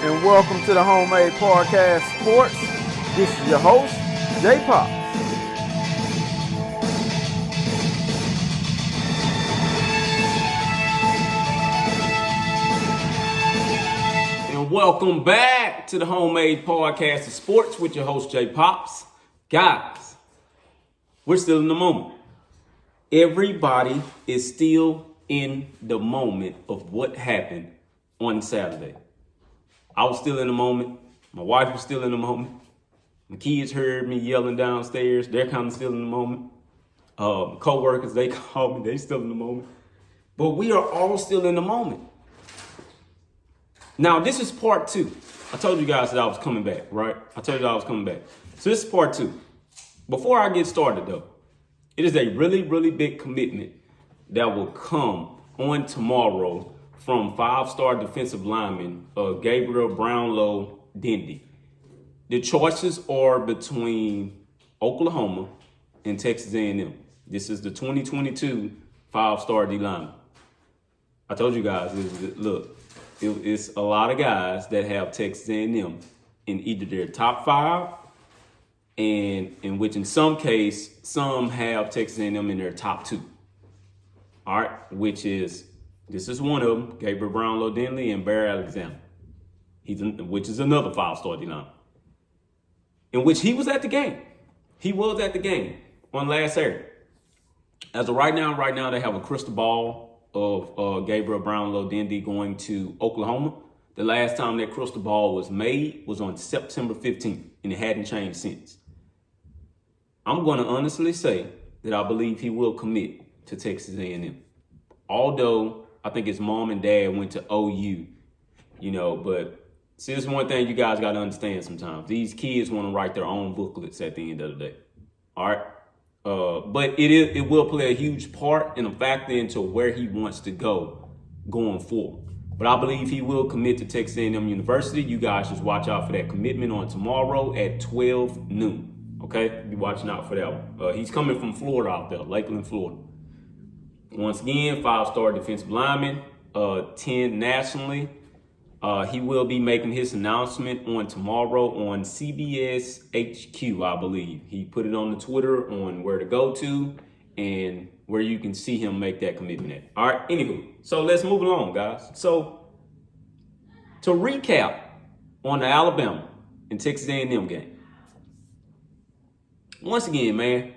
and welcome to the Homemade Podcast Sports. This is your host, J Pops. And welcome back to the Homemade Podcast of Sports with your host, J Pops. Guys, we're still in the moment. Everybody is still in the moment of what happened on Saturday. I was still in the moment. My wife was still in the moment. My kids heard me yelling downstairs. They're kind of still in the moment. Co-workers, they called me. They still in the moment. But we are all still in the moment. Now, this is part two. I told you guys that I was coming back, right? I told you I was coming back. So this is part two. Before I get started, though, it is a really, really big commitment that will come on tomorrow from five-star defensive lineman Gabriel Brownlow Dendy. The choices are between Oklahoma and Texas A&M. This is the 2022 five-star D lineman. I told you guys, it's a lot of guys that have Texas A&M in either their top five, and in which in some case, some have Texas A&M in their top two. All right, this is one of them, Gabriel Brownlow Denley and Barry Alexander, which is another five-star D-line, in which he was at the game. He was at the game on last Saturday. As of right now they have a crystal ball of Gabriel Brownlow Denley going to Oklahoma. The last time that crystal ball was made was on September 15th, and it hadn't changed since. I'm going to honestly say that I believe he will commit to Texas A&M. Although I think his mom and dad went to OU, but see, this is one thing you guys got to understand sometimes. These kids want to write their own booklets at the end of the day. All right. But it will play a huge part and a factor into where he wants to go going forward. But I believe he will commit to Texas A&M University. You guys just watch out for that commitment on tomorrow at 12 noon. Okay? Be watching out for that one. He's coming from Florida out there, Lakeland, Florida. Once again, five-star defensive lineman, 10 nationally. He will be making his announcement on tomorrow on CBS HQ, I believe. He put it on the Twitter on where to go to and where you can see him make that commitment at. All right, anywho, so let's move along, guys. So to recap on the Alabama and Texas A&M game. Once again, man,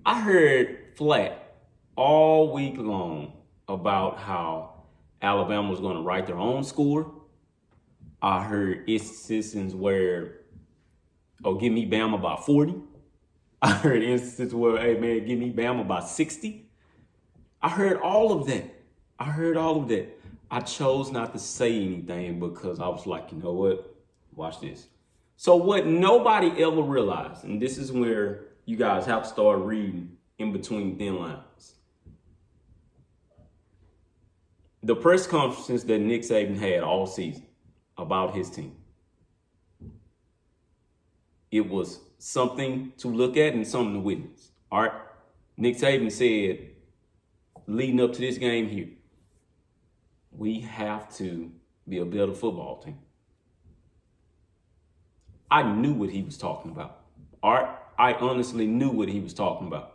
I heard flat all week long about how Alabama was going to write their own score. I heard instances where, give me Bama by 40. I heard instances where, hey, man, give me Bama by 60. I heard all of that. I chose not to say anything because I was like, you know what? Watch this. So what nobody ever realized, and this is where you guys have to start reading in between thin lines. The press conferences that Nick Saban had all season about his team. It was something to look at and something to witness. All right. Nick Saban said, leading up to this game here, we have to be a better football team. I knew what he was talking about. All right. I honestly knew what he was talking about.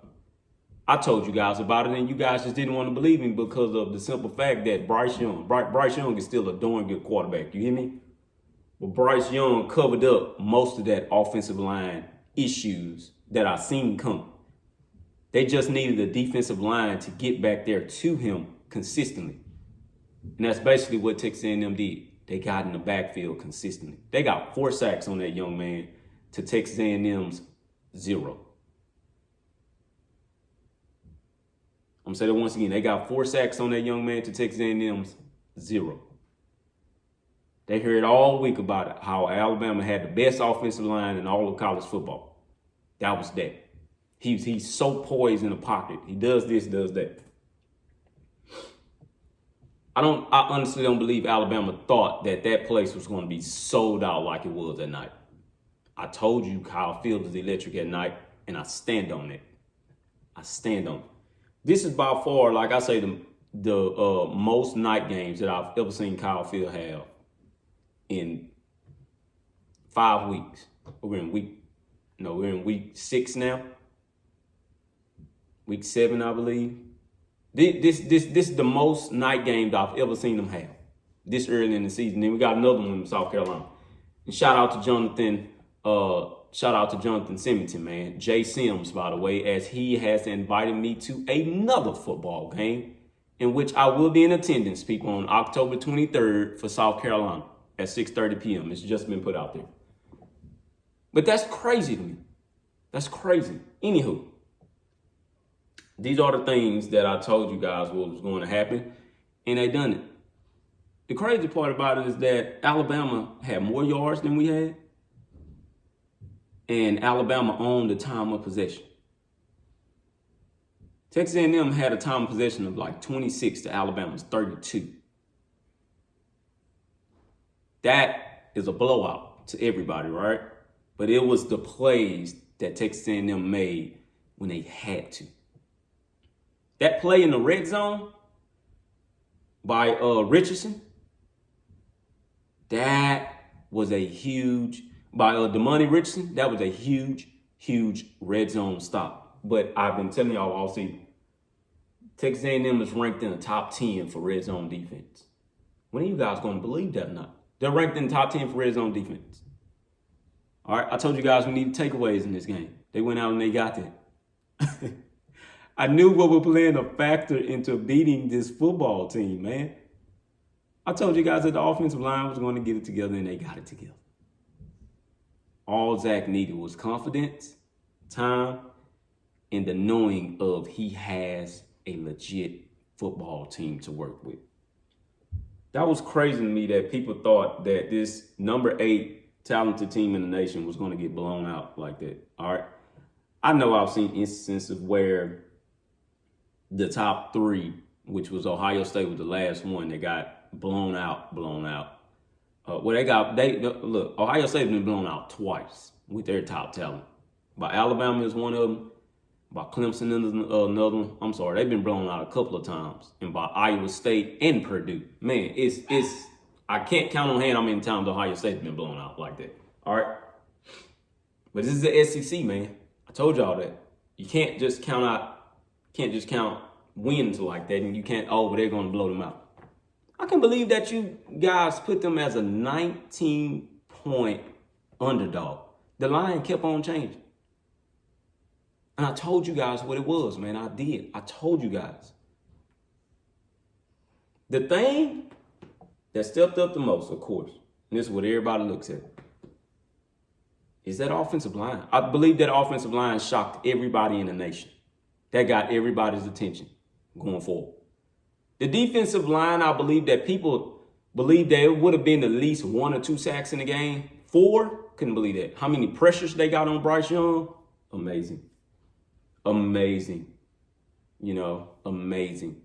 I told you guys about it, and you guys just didn't want to believe me because of the simple fact that Bryce Young is still a darn good quarterback. You hear me? But Bryce Young covered up most of that offensive line issues that I seen come. They just needed a defensive line to get back there to him consistently. And that's basically what Texas A&M did. They got in the backfield consistently. They got 4 sacks on that young man to Texas A&M's 0. I'm going to say that once again. They got 4 sacks on that young man to Texas A&M's 0. They heard all week about it, how Alabama had the best offensive line in all of college football. That was that. He's so poised in the pocket. He does this, does that. I honestly don't believe Alabama thought that place was going to be sold out like it was at night. I told you Kyle Field is electric at night, and I stand on it. This is by far, like I say, the most night games that I've ever seen Kyle Field have in 5 weeks. We're in week 6 now. Week 7, I believe. This is the most night games I've ever seen them have this early in the season. Then we got another one in South Carolina. And shout out to Jonathan Symington, man. Jay Sims, by the way, as he has invited me to another football game in which I will be in attendance, people, on October 23rd for South Carolina at 6:30 p.m. It's just been put out there. But that's crazy to me. That's crazy. Anywho, these are the things that I told you guys was going to happen, and they done it. The crazy part about it is that Alabama had more yards than we had, and Alabama owned the time of possession. Texas A&M had a time of possession of like 26 to Alabama's 32. That is a blowout to everybody, right? But it was the plays that Texas A&M made when they had to. That play in the red zone by Richardson, that was a huge, by Damani Richardson, that was a huge, huge red zone stop. But I've been telling y'all all season, Texas A&M is ranked in the top 10 for red zone defense. When are you guys going to believe that or not? They're ranked in the top 10 for red zone defense. All right, I told you guys we need takeaways in this game. They went out and they got that. I knew what was playing a factor into beating this football team, man. I told you guys that the offensive line was going to get it together, and they got it together. All Zach needed was confidence, time, and the knowing of he has a legit football team to work with. That was crazy to me that people thought that this number 8 talented team in the nation was going to get blown out like that. All right. I know I've seen instances where the top 3, which was Ohio State, was the last one that got blown out. Look, Ohio State has been blown out twice with their top talent. By Alabama is one of them. By Clemson is another one. I'm sorry, they've been blown out a couple of times. And by Iowa State and Purdue. Man, I can't count on hand how many times Ohio State's been blown out like that. All right? But this is the SEC, man. I told y'all that. You can't just count wins like that, and you can't, they're going to blow them out. I can believe that you guys put them as a 19-point underdog. The line kept on changing. And I told you guys what it was, man. I did. I told you guys. The thing that stepped up the most, of course, and this is what everybody looks at, is that offensive line. I believe that offensive line shocked everybody in the nation. That got everybody's attention going forward. The defensive line, I believe that people believe that it would have been at least 1 or 2 sacks in the game. 4, couldn't believe that. How many pressures they got on Bryce Young? Amazing. Amazing. Amazing.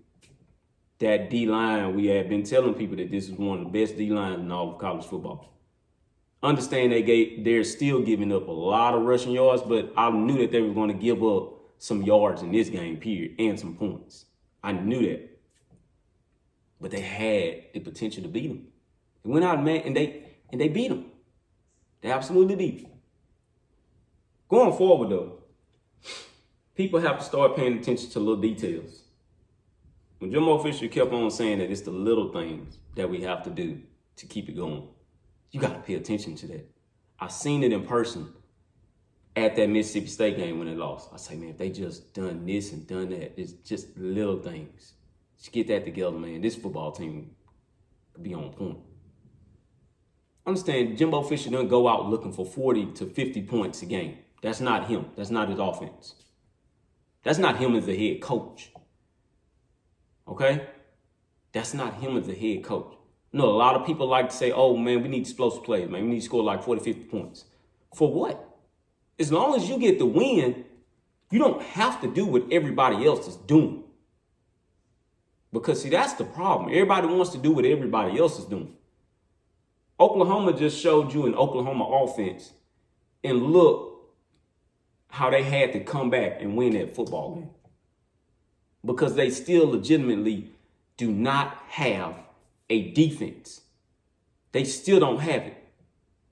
That D-line, we had been telling people that this is one of the best D-lines in all of college football. Understand they're still giving up a lot of rushing yards, but I knew that they were going to give up some yards in this game, period, and some points. I knew that. But they had the potential to beat them. They went out, man, and they beat them. They absolutely beat them. Going forward, though, people have to start paying attention to little details. When Jimbo Fisher kept on saying that it's the little things that we have to do to keep it going, you got to pay attention to that. I seen it in person at that Mississippi State game when they lost. I say, man, if they just done this and done that, it's just little things. Just get that together, man. This football team could be on point. Understand, Jimbo Fisher doesn't go out looking for 40 to 50 points a game. That's not him. That's not his offense. That's not him as a head coach. Okay? That's not him as a head coach. No, a lot of people like to say, oh, man, we need explosive plays, man. We need to score like 40, 50 points. For what? As long as you get the win, you don't have to do what everybody else is doing. Because, see, that's the problem. Everybody wants to do what everybody else is doing. Oklahoma just showed you an Oklahoma offense. And look how they had to come back and win that football game. Because they still legitimately do not have a defense They still don't have it.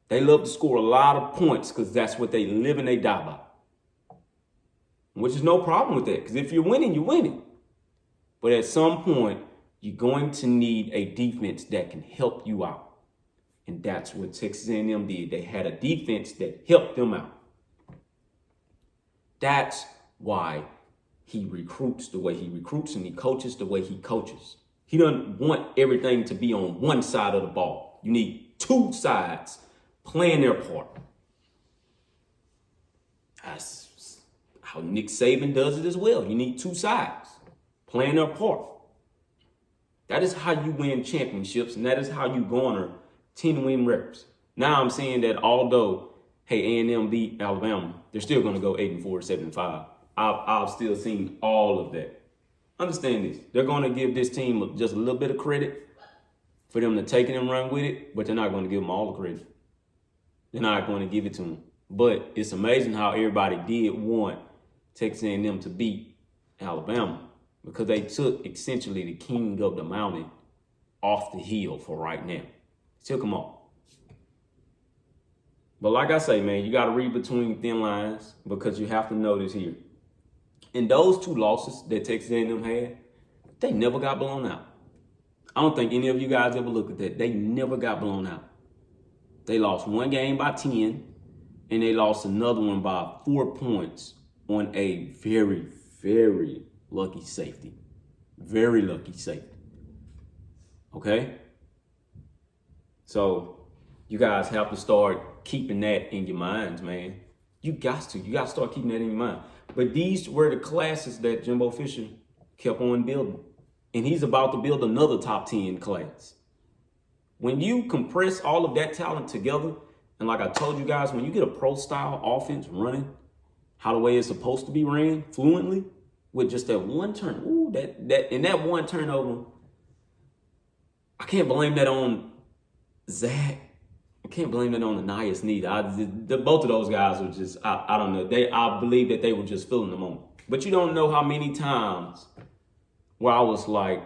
They love to score a lot of points because that's what they live and they die by. Which is no problem with that, because if you're winning, you're winning. But at some point, you're going to need a defense that can help you out. And that's what Texas A&M did. They had a defense that helped them out. That's why he recruits the way he recruits and he coaches the way he coaches. He doesn't want everything to be on one side of the ball. You need two sides playing their part. That's how Nick Saban does it as well. You need two sides playing their part. That is how you win championships, and that is how you garner 10-win records. Now I'm saying that although, A&M beat Alabama, they're still going to go 8-4, 7-5. I've still seen all of that. Understand this. They're going to give this team just a little bit of credit for them to take it and run with it, but they're not going to give them all the credit. They're not going to give it to them. But it's amazing how everybody did want Texas A&M to beat Alabama because they took essentially the king of the mountain off the hill for right now. Took them off. But like I say, man, you got to read between thin lines because you have to know this here. In those two losses that Texas A&M had, they never got blown out. I don't think any of you guys ever look at that. They never got blown out. They lost one game by 10, and they lost another one by 4 points on a very, very lucky safety. Very lucky safety. Okay? So you guys have to start keeping that in your minds, man. You got to start keeping that in your mind. But these were the classes that Jimbo Fisher kept on building. And he's about to build another top 10 class. When you compress all of that talent together, and like I told you guys, when you get a pro-style offense running how the way it's supposed to be ran fluently, with just that one turn, that one turnover, I can't blame that on Zach. I can't blame that on Ananias neither. Both of those guys were just, I don't know. I believe that they were just feeling the moment. But you don't know how many times where I was like,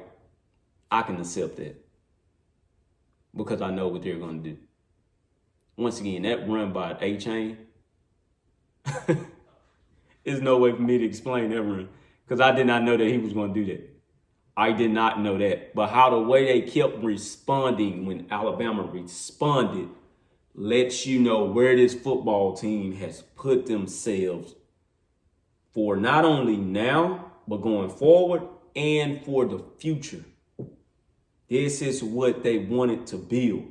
I can accept that because I know what they're going to do. Once again, that run by A-Chain, there's no way for me to explain that run because I did not know that he was going to do that. I did not know that. But how the way they kept responding when Alabama responded lets you know where this football team has put themselves for not only now, but going forward and for the future. This is what they wanted to build.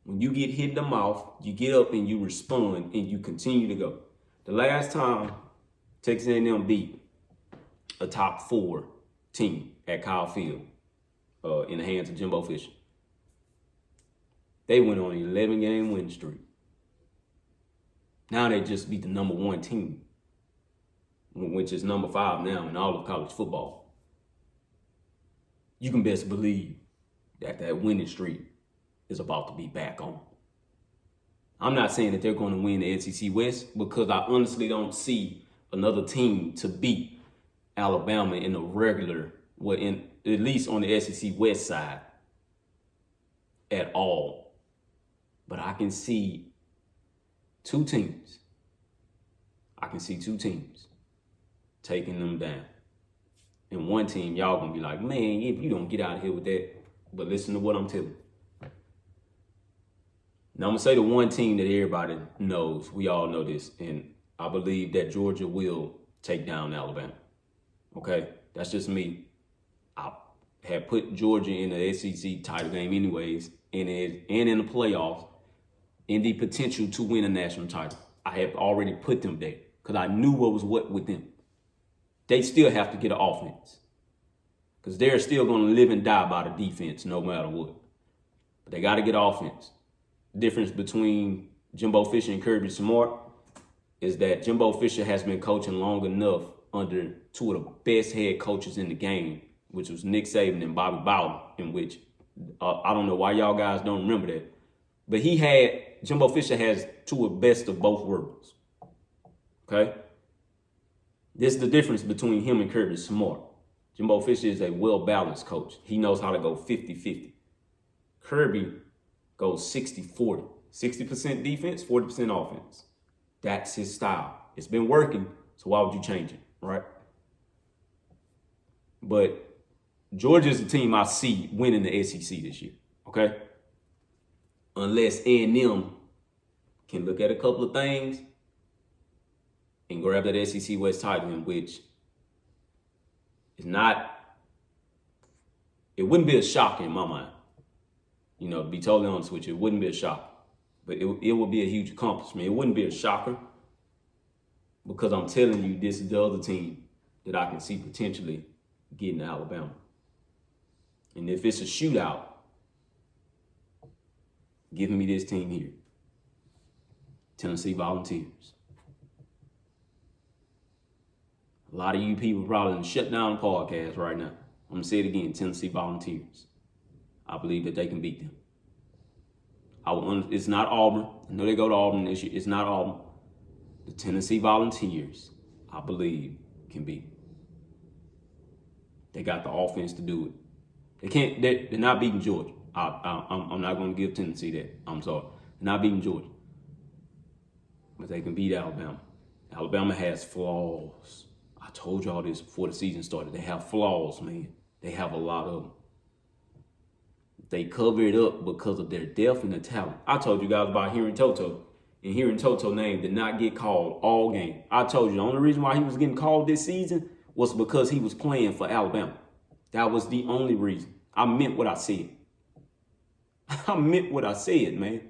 When you get hit in the mouth, you get up and you respond and you continue to go. The last time Texas A&M beat a top 4 team at Kyle Field in the hands of Jimbo Fisher, they went on an 11-game win streak. Now they just beat the number 1 team, which is number 5 now in all of college football. You can best believe that winning streak is about to be back on. I'm not saying that they're going to win the SEC West because I honestly don't see another team to beat Alabama in the regular, at least on the SEC West side at all. But I can see two teams. Taking them down. And one team, y'all gonna be like, man, if you don't get out of here with that. But listen to what I'm telling you. Now I'm gonna say the one team that everybody knows, we all know this, and I believe that Georgia will take down Alabama. Okay, that's just me. I had put Georgia in the SEC title game anyways, and in the playoffs, in the potential to win a national title. I have already put them there because I knew what was what with them. They still have to get an offense because they're still going to live and die by the defense no matter what. But they got to get offense. The difference between Jimbo Fisher and Kirby Smart is that Jimbo Fisher has been coaching long enough under two of the best head coaches in the game, which was Nick Saban and Bobby Bowden, in which I don't know why y'all guys don't remember that. But Jimbo Fisher has two of the best of both worlds. Okay? This is the difference between him and Kirby Smart. Jimbo Fisher is a well-balanced coach. He knows how to go 50-50. Kirby goes 60-40. 60% defense, 40% offense. That's his style. It's been working, so why would you change it, right? But Georgia's the team I see winning the SEC this year, okay? Unless A&M can look at a couple of things and grab that SEC West title, which is not, it wouldn't be a shock in my mind. You know, to be totally honest with you, it wouldn't be a shock. But it would be a huge accomplishment. It wouldn't be a shocker because I'm telling you, this is the other team that I can see potentially getting to Alabama. And if it's a shootout, give me this team here. Tennessee Volunteers. A lot of you people probably done shut down the podcast right now. I'm going to say it again, Tennessee Volunteers. I believe that they can beat them. It's not Auburn. I know they go to Auburn this year. It's not Auburn. The Tennessee Volunteers, I believe, can beat them. They got the offense to do it. They can't. They're not beating Georgia. I'm not going to give Tennessee that. I'm sorry. They're not beating Georgia. But they can beat Alabama. Alabama has flaws. I told y'all this before the season started. They have flaws, man. They have a lot of them. They cover it up because of their depth and their talent. I told you guys about Hearing Toto. And Hearing Toto's name did not get called all game. I told you the only reason why he was getting called this season was because he was playing for Alabama. That was the only reason. I meant what I said. I meant what I said, man.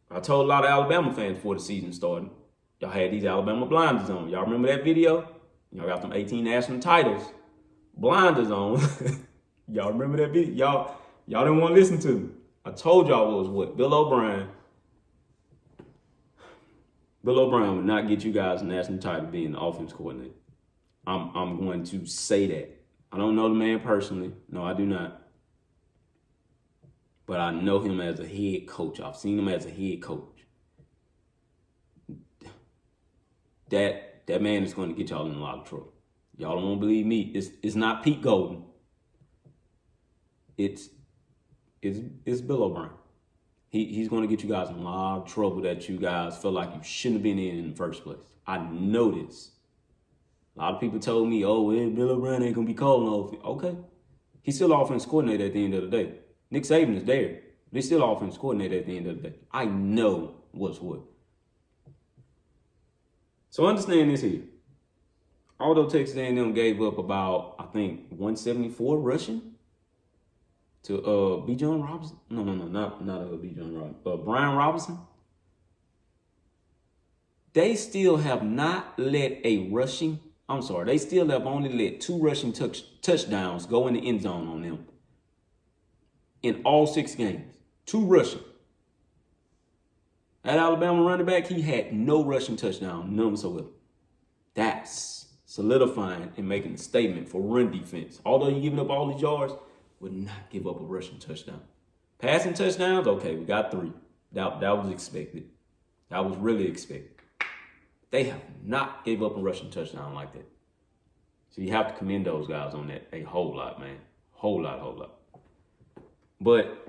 I told a lot of Alabama fans before the season started, y'all had these Alabama blinders on. Y'all remember that video? Y'all got them 18 national titles. Blinders on. Y'all remember that video? Y'all didn't want to listen to me. I told y'all it was what? Bill O'Brien would not get you guys a national title being the offense coordinator. I'm going to say that. I don't know the man personally. No, I do not. But I know him as a head coach. I've seen him as a head coach. That man is going to get y'all in a lot of trouble. Y'all don't want to believe me. It's not Pete Golden. It's Bill O'Brien. He's going to get you guys in a lot of trouble that you guys felt like you shouldn't have been in the first place. I know this. A lot of people told me, oh, Bill O'Brien ain't going to be calling offense. Okay. He's still offense coordinator at the end of the day. Nick Saban is there. But he's still offense coordinator at the end of the day. I know what's what. So understand this here. Although Texas A&M gave up about, I think, 174 rushing to B. John Robinson. No, not B. John Robinson. Brian Robinson. They still have not let they still have only let 2 rushing touchdowns go in the end zone on them in all 6 games. 2 rushing. That Alabama running back, he had no rushing touchdown, none whatsoever. That's solidifying and making a statement for run defense. Although you're giving up all these yards, would not give up a rushing touchdown. Passing touchdowns, okay, we got 3. That was expected. That was really expected. They have not gave up a rushing touchdown like that. So you have to commend those guys on that a whole lot, man. Whole lot. But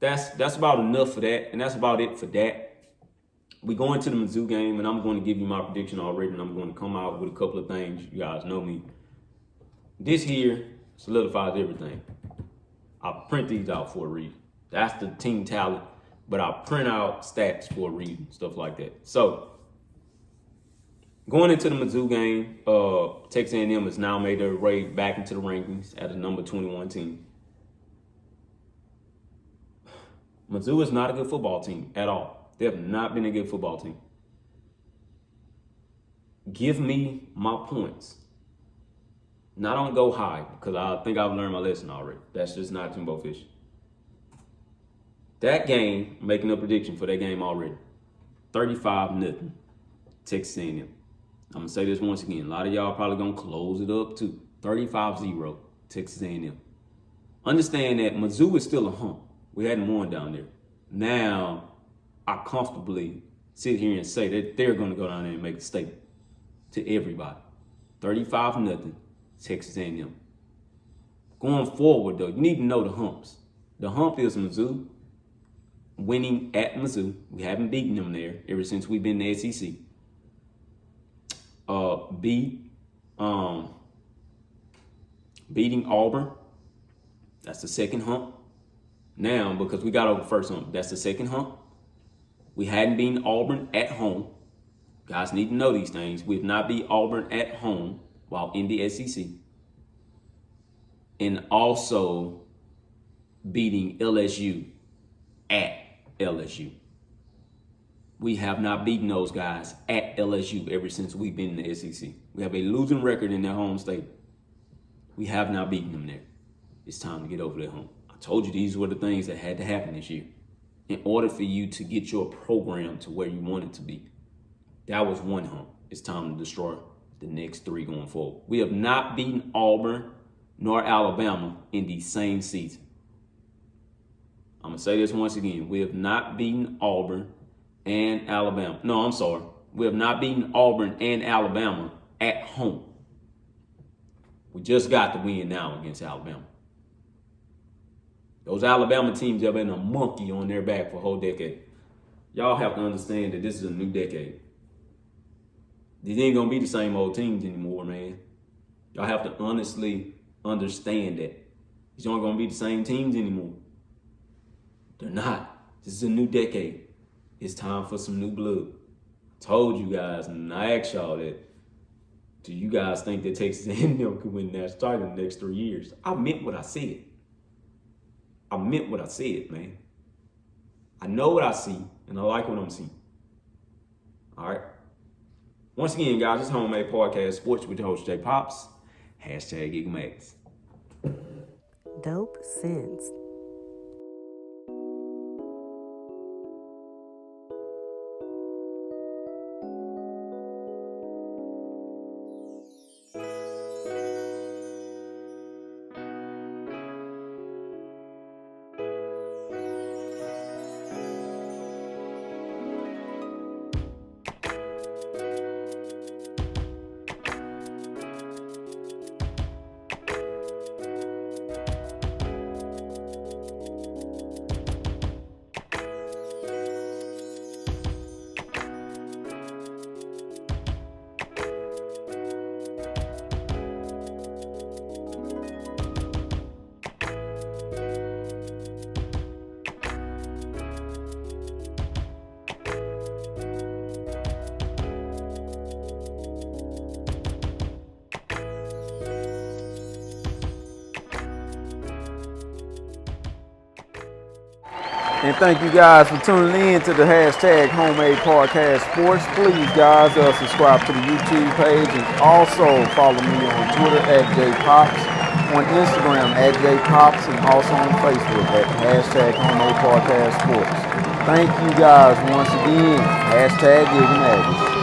that's about enough for that, and that's about it for that. We go into the Mizzou game, and I'm going to give you my prediction already, and I'm going to come out with a couple of things. You guys know me. This here solidifies everything. I print these out for a reason. That's the team talent, but I print out stats for a reason, stuff like that. So, going into the Mizzou game, Texas A&M has now made their way back into the rankings as a number 21 team. Mizzou is not a good football team at all. They have not been a good football team. Give me my points. Now don't go high because I think I've learned my lesson already. That's just not Jimbo Fish. That game, making a prediction for that game already. 35-0, Texas A&M. I'm going to say this once again. A lot of y'all probably going to close it up too. 35-0, Texas A&M. Understand that Mizzou is still a hump. We hadn't won down there. Now, I comfortably sit here and say that they're going to go down there and make a statement to everybody. 35-0, Texas A&M. Going forward, though, you need to know the humps. The hump is Mizzou. Winning at Mizzou. We haven't beaten them there ever since we've been in the SEC. Beating Auburn. That's the second hump. Now, because we got over the first hump, that's the second hump. We hadn't beaten Auburn at home. Guys need to know these things. We have not beat Auburn at home while in the SEC. And also beating LSU at LSU. We have not beaten those guys at LSU ever since we've been in the SEC. We have a losing record in their home state. We have not beaten them there. It's time to get over that hump. I told you these were the things that had to happen this year in order for you to get your program to where you want it to be. That was one hump. It's time to destroy the next three going forward. We have not beaten Auburn nor Alabama in the same season. I'm going to say this once again. We have not beaten Auburn and Alabama. No, I'm sorry. We have not beaten Auburn and Alabama at home. We just got the win now against Alabama. Those Alabama teams have been a monkey on their back for a whole decade. Y'all have to understand that this is a new decade. These ain't going to be the same old teams anymore, man. Y'all have to honestly understand that. These aren't going to be the same teams anymore. They're not. This is a new decade. It's time for some new blood. I told you guys, and I asked y'all that, do you guys think that Texas A&M could win that title in the next 3 years? I meant what I said. I meant what I said, man. I know what I see, and I like what I'm seeing. All right? Once again, guys, it's Homemade Podcast Sports with your host, J Pops. #GigMags. Dope sense. And thank you guys for tuning in to the #Homemade Podcast Sports. Please, guys, subscribe to the YouTube page and also follow me on Twitter @JPops, on Instagram @JPops, and also on Facebook at #Homemade Podcast Sports. Thank you guys once again. #GigMags.